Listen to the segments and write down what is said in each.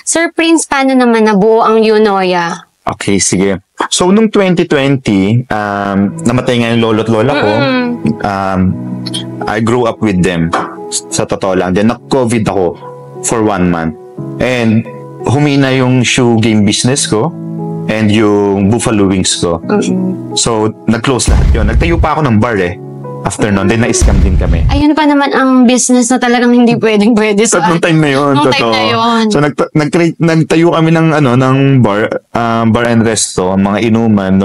Sir Prince, paano naman nabuo ang Eunoia? Okay, sige. So, nung 2020, namatay nga yung lolo't lola ko. I grew up with them. Sa totoo lang. Then, nag-COVID ako for 1 month. And, humina yung shoe game business ko and yung Buffalo Wings ko. So, nag-close lahat yun. Nagtayo pa ako ng bar after nun, then na-scam din kami. Ayun pa naman ang business na talagang hindi pwede sa... Nung time na yun, totoo. So, nagtayo kami ng bar and resto, mga inuman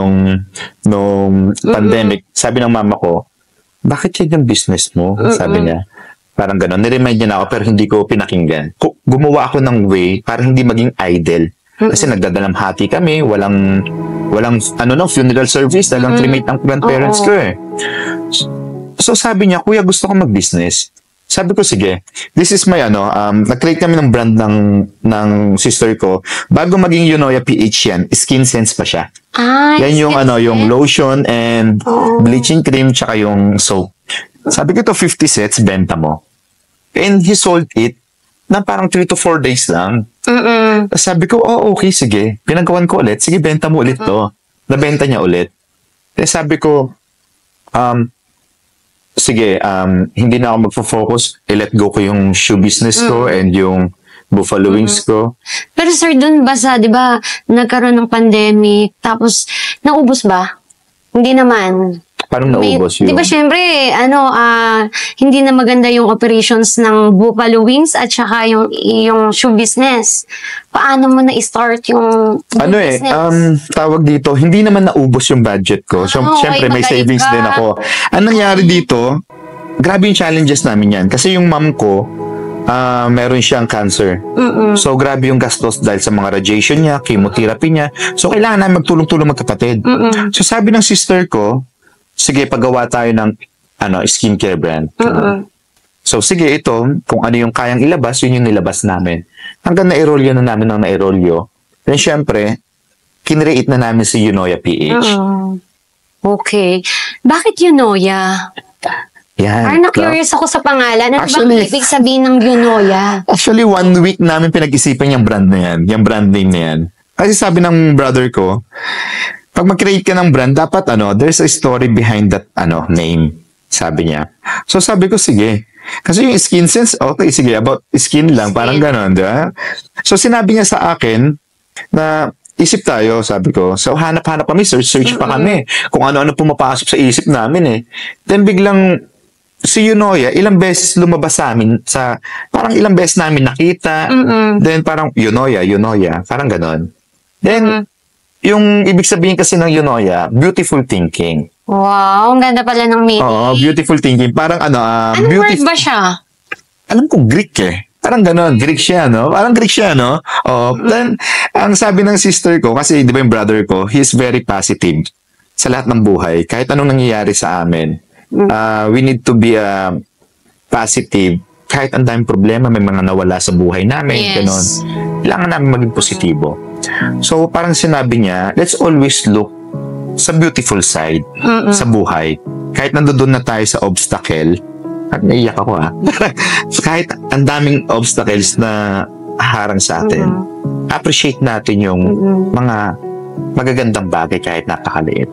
nung pandemic. Sabi ng mama ko, bakit yan yung business mo? Sabi niya. Parang gano'n. Niremind niya na ako pero hindi ko pinakinggan. Gumawa ako ng way para hindi maging idle. Kasi nagdadalamhati kami, walang funeral service, talagang cremate ang grandparents ko So sabi niya, kuya, gusto ko mag-business. Sabi ko, sige. This is my nag-create kami ng brand ng sister ko. Bago maging Eunoia PH yan, Skin Sense pa siya. Yan yung yung lotion and bleaching cream tsaka yung soap. Sabi ko, ito 50 sets, benta mo. And he sold it na parang 3 to 4 days lang. Sabi ko, okay, sige. Pinagawan ko ulit. Sige, benta mo ulit to. Nabenta niya ulit. Sabi ko, sige, hindi na ako magfo-focus. I-let go ko yung shoe business ko and yung Buffalo Wings ko. Pero sir, dun ba di ba, nagkaroon ng pandemic, tapos, naubos ba? Hindi naman. Parang naubos yun. Di ba, syempre, hindi na maganda yung operations ng Buffalo Wings at saka yung shoe business. Paano mo na-start yung business? Tawag dito, hindi naman naubos yung budget ko. So, syempre, may savings din ako. Ang nangyari dito, grabe yung challenges namin yan. Kasi yung mom ko, meron siyang cancer. So, grabe yung gastos dahil sa mga radiation niya, chemotherapy niya. So, kailangan namin magtulong-tulong magkapatid. So, sabi ng sister ko, sige, paggawa tayo ng skincare brand. So, sige, ito, kung ano yung kayang ilabas, yun yung nilabas namin. Hanggang na-enroll na namin ng na-enroll. Then, syempre, kinreate na namin si Eunoia PH. Okay. Bakit Eunoia? Yan. Na-curious ako sa pangalan. Ano Actually, ba ibig sabihin ng Eunoia? Actually, 1 week namin pinag-isipan yung brand na yan. Yung brand name na yan. Kasi sabi ng brother ko, pag mag-create ka ng brand, dapat there's a story behind that name, sabi niya. So sabi ko, sige. Kasi yung Skin Sense, okay, sige, about skin lang, parang gano'n, di ba? So sinabi niya sa akin na isip tayo, sabi ko. So hanap-hanap kami, search pa kami. Kung ano-ano pumapasok sa isip namin Then biglang, si Eunoia, ilang beses lumabas sa amin, parang ilang beses namin nakita. Then parang, Eunoia, parang gano'n. Then, yung ibig sabihin kasi ng Eunoia, beautiful thinking. Wow, ang ganda pala ng meaning. Oo, beautiful thinking. Parang anong word ba siya? Alam ko Greek Parang gano'n, Greek siya, no? Parang Greek siya, no? Then, ang sabi ng sister ko, kasi di ba yung brother ko, he is very positive sa lahat ng buhay. Kahit anong nangyayari sa amin, we need to be positive. Kahit ang daming problema, may mga nawala sa buhay namin, gano'n. Kailangan namin maging positibo. So, parang sinabi niya, let's always look sa beautiful side sa buhay. Kahit nandoon na tayo sa obstacle, at naiyak ako kahit ang daming obstacles na harang sa atin, appreciate natin yung mga magagandang bagay kahit napakaliit.